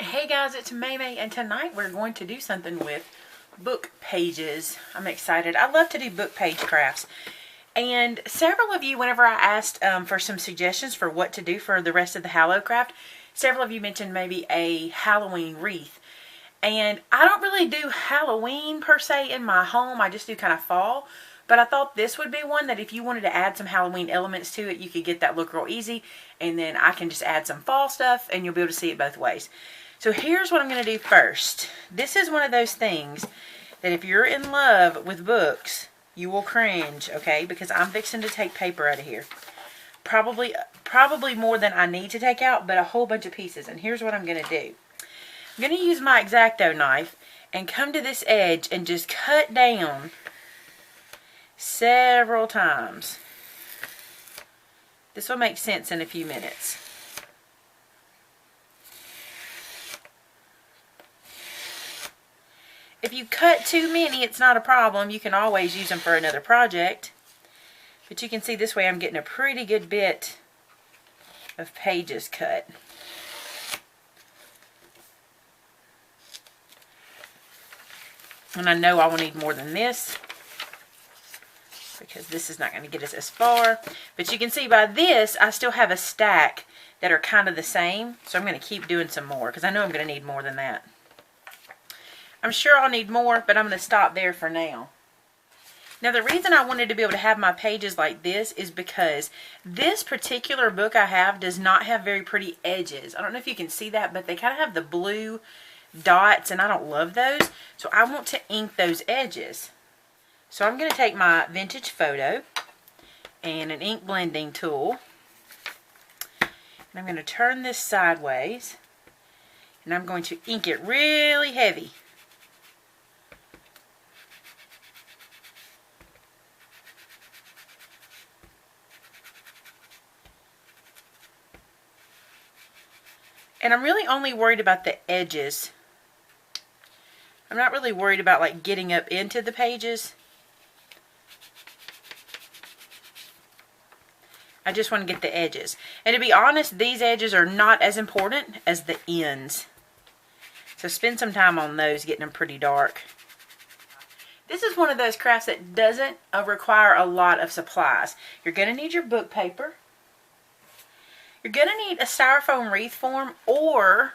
Hey guys, it's Maymay, and tonight we're going to do something with book pages. I'm excited. I love to do book page crafts. And several of you, whenever I asked for some suggestions for what to do for the rest of the Hallow craft, several of you mentioned maybe a Halloween wreath. And I don't really do Halloween per se in my home. I just do kind of fall. But I thought this would be one that if you wanted to add some Halloween elements to it, you could get that look real easy. And then I can just add some fall stuff and you'll be able to see it both ways. So here's what I'm going to do first. This is one of those things that if you're in love with books, you will cringe, okay? Because I'm fixing to take paper out of here. Probably more than I need to take out, but a whole bunch of pieces. And here's what I'm going to do. I'm going to use my X-Acto knife and come to this edge and just cut down several times. This will make sense in a few minutes. If you cut too many, it's not a problem. You can always use them for another project. But you can see this way I'm getting a pretty good bit of pages cut. And I know I will need more than this, because this is not going to get us as far. But you can see by this, I still have a stack that are kind of the same. So I'm going to keep doing some more, because I know I'm going to need more than that. I'm sure I'll need more, but I'm going to stop there for now. Now, the reason I wanted to be able to have my pages like this is because this particular book I have does not have very pretty edges. I don't know if you can see that, but they kind of have the blue dots, and I don't love those. So I want to ink those edges. So I'm going to take my vintage photo and an ink blending tool. And I'm going to turn this sideways. And I'm going to ink it really heavy. And I'm really only worried about the edges. I'm not really worried about like getting up into the pages. I just want to get the edges. And to be honest, these edges are not as important as the ends. So spend some time on those, getting them pretty dark. This is one of those crafts that doesn't require a lot of supplies. You're going to need your book paper. You're going to need a styrofoam wreath form, or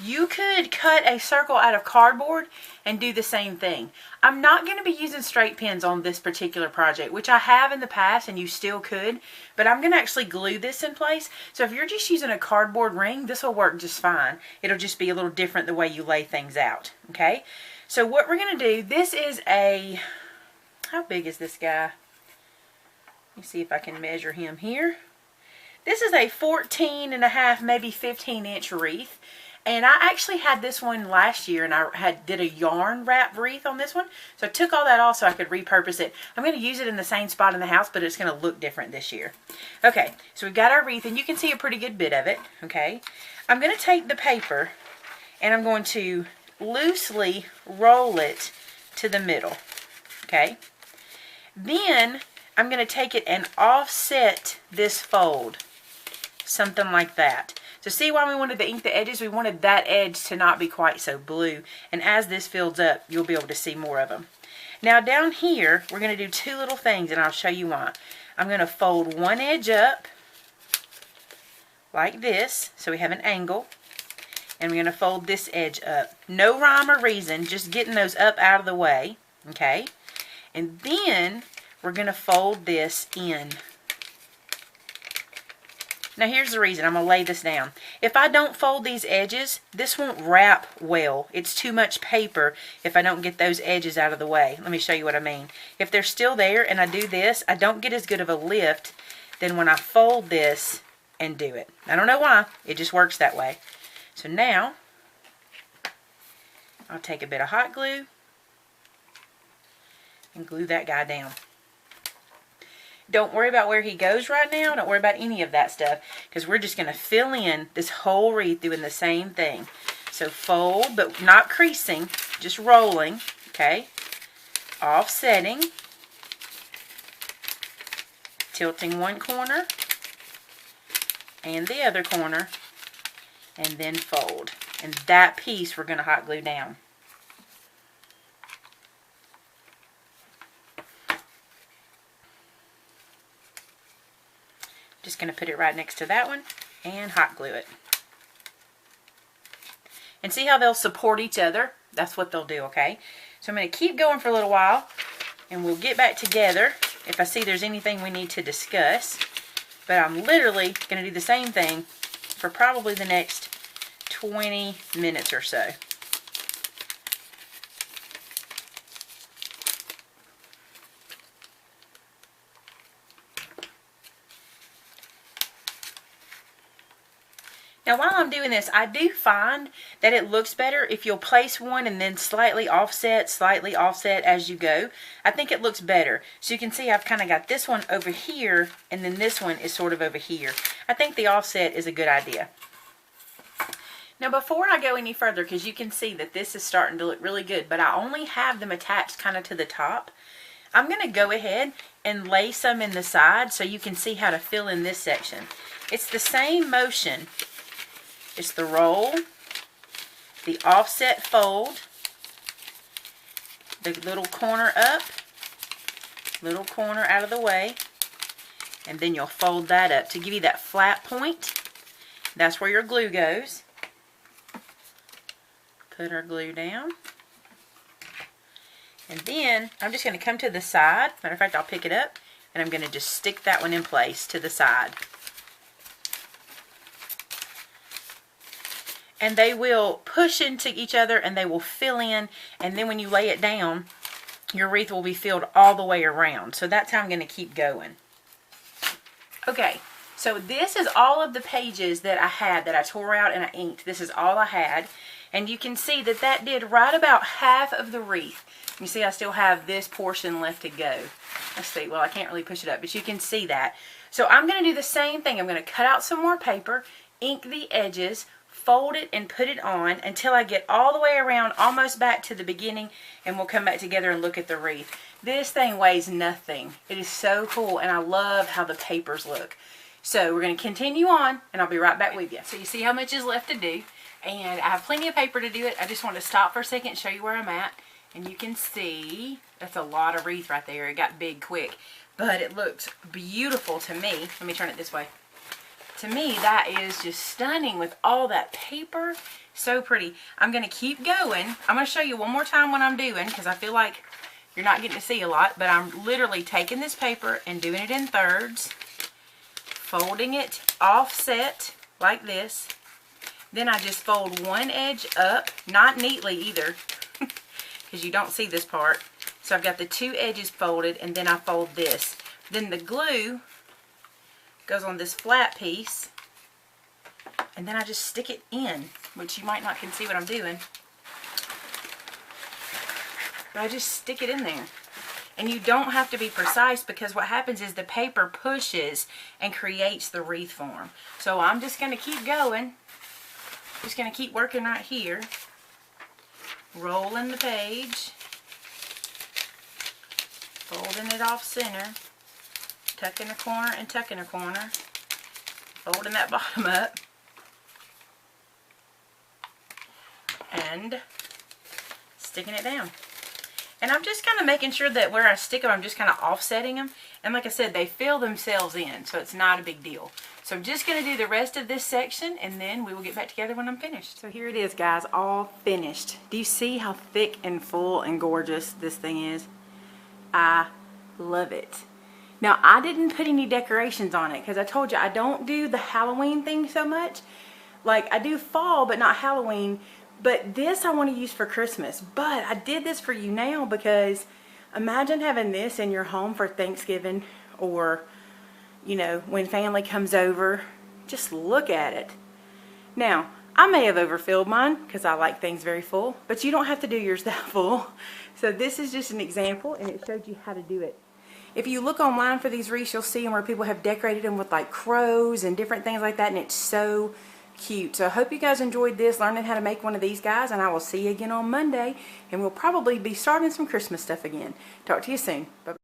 you could cut a circle out of cardboard and do the same thing. I'm not going to be using straight pins on this particular project, which I have in the past and you still could, but I'm going to actually glue this in place. So if you're just using a cardboard ring, this will work just fine. It'll just be a little different the way you lay things out, okay? So what we're going to do, this is a, how big is this guy? Let me see if I can measure him here. This is a 14.5, maybe 15-inch wreath. And I actually had this one last year, and I did a yarn wrap wreath on this one. So I took all that off so I could repurpose it. I'm going to use it in the same spot in the house, but it's going to look different this year. Okay, so we've got our wreath, and you can see a pretty good bit of it. Okay, I'm going to take the paper, and I'm going to loosely roll it to the middle. Okay, then I'm going to take it and offset this fold. Something like that. So see why we wanted to ink the edges? We wanted that edge to not be quite so blue. And as this fills up, you'll be able to see more of them. Now down here, we're going to do two little things, and I'll show you why. I'm going to fold one edge up like this, so we have an angle. And we're going to fold this edge up. No rhyme or reason, just getting those up out of the way. Okay? And then we're going to fold this in. Now here's the reason. I'm going to lay this down. If I don't fold these edges, this won't wrap well. It's too much paper if I don't get those edges out of the way. Let me show you what I mean. If they're still there and I do this, I don't get as good of a lift than when I fold this and do it. I don't know why. It just works that way. So now, I'll take a bit of hot glue and glue that guy down. Don't worry about where he goes right now. Don't worry about any of that stuff, because we're just going to fill in this whole wreath doing the same thing. So fold, but not creasing, just rolling, okay? Offsetting, tilting one corner and the other corner, and then fold. And that piece we're going to hot glue down. Just going to put it right next to that one and hot glue it. And see how they'll support each other? That's what they'll do, okay? So I'm going to keep going for a little while, and we'll get back together if I see there's anything we need to discuss. But I'm literally going to do the same thing for probably the next 20 minutes or so. Now while I'm doing this, I do find that it looks better if you'll place one and then slightly offset as you go. I think it looks better. So you can see I've kind of got this one over here, and then this one is sort of over here. I think the offset is a good idea. Now before I go any further, because you can see that this is starting to look really good, but I only have them attached kind of to the top, I'm going to go ahead and lay some in the side so you can see how to fill in this section. It's the same motion. It's the roll, the offset fold, the little corner up, little corner out of the way, and then you'll fold that up to give you that flat point. That's where your glue goes. Put our glue down. And then I'm just going to come to the side. Matter of fact, I'll pick it up and I'm going to just stick that one in place to the side. And they will push into each other and they will fill in, and then when you lay it down, your wreath will be filled all the way around. So that's how I'm going to keep going. Okay, so this is all of the pages that I had that I tore out and I inked. This is all I had. And you can see that that did right about half of the wreath. You see I still have this portion left to go. Let's see, well I can't really push it up, but you can see that. So I'm going to do the same thing. I'm going to cut out some more paper, ink the edges, fold it and put it on until I get all the way around, almost back to the beginning, and we'll come back together and look at the wreath. This thing weighs nothing. It is so cool, and I love how the papers look. So we're going to continue on, and I'll be right back with you. So you see how much is left to do, and I have plenty of paper to do it. I just want to stop for a second and show you where I'm at, and you can see that's a lot of wreath right there. It got big quick, but it looks beautiful to me. Let me turn it this way. To me, that is just stunning with all that paper. So pretty. I'm going to keep going. I'm going to show you one more time what I'm doing because I feel like you're not getting to see a lot. But I'm literally taking this paper and doing it in thirds. Folding it offset like this. Then I just fold one edge up. Not neatly either because you don't see this part. So I've got the two edges folded and then I fold this. Then the glue goes on this flat piece, and then I just stick it in, which you might not can see what I'm doing, but I just stick it in there. And you don't have to be precise because what happens is the paper pushes and creates the wreath form. So I'm just going to keep going, just going to keep working right here, rolling the page, folding it off center, tucking a corner and tucking a corner, folding that bottom up, and sticking it down. And I'm just kind of making sure that where I stick them, I'm just kind of offsetting them. And like I said, they fill themselves in, so it's not a big deal. So I'm just going to do the rest of this section, and then we will get back together when I'm finished. So here it is, guys, all finished. Do you see how thick and full and gorgeous this thing is? I love it. Now, I didn't put any decorations on it because I told you I don't do the Halloween thing so much. Like, I do fall, but not Halloween. But this I want to use for Christmas. But I did this for you now because imagine having this in your home for Thanksgiving or, you know, when family comes over. Just look at it. Now, I may have overfilled mine because I like things very full. But you don't have to do yours that full. So this is just an example, and it showed you how to do it. If you look online for these wreaths, you'll see them where people have decorated them with like crows and different things like that, and it's so cute. So I hope you guys enjoyed this, learning how to make one of these guys, and I will see you again on Monday, and we'll probably be starting some Christmas stuff again. Talk to you soon. Bye-bye.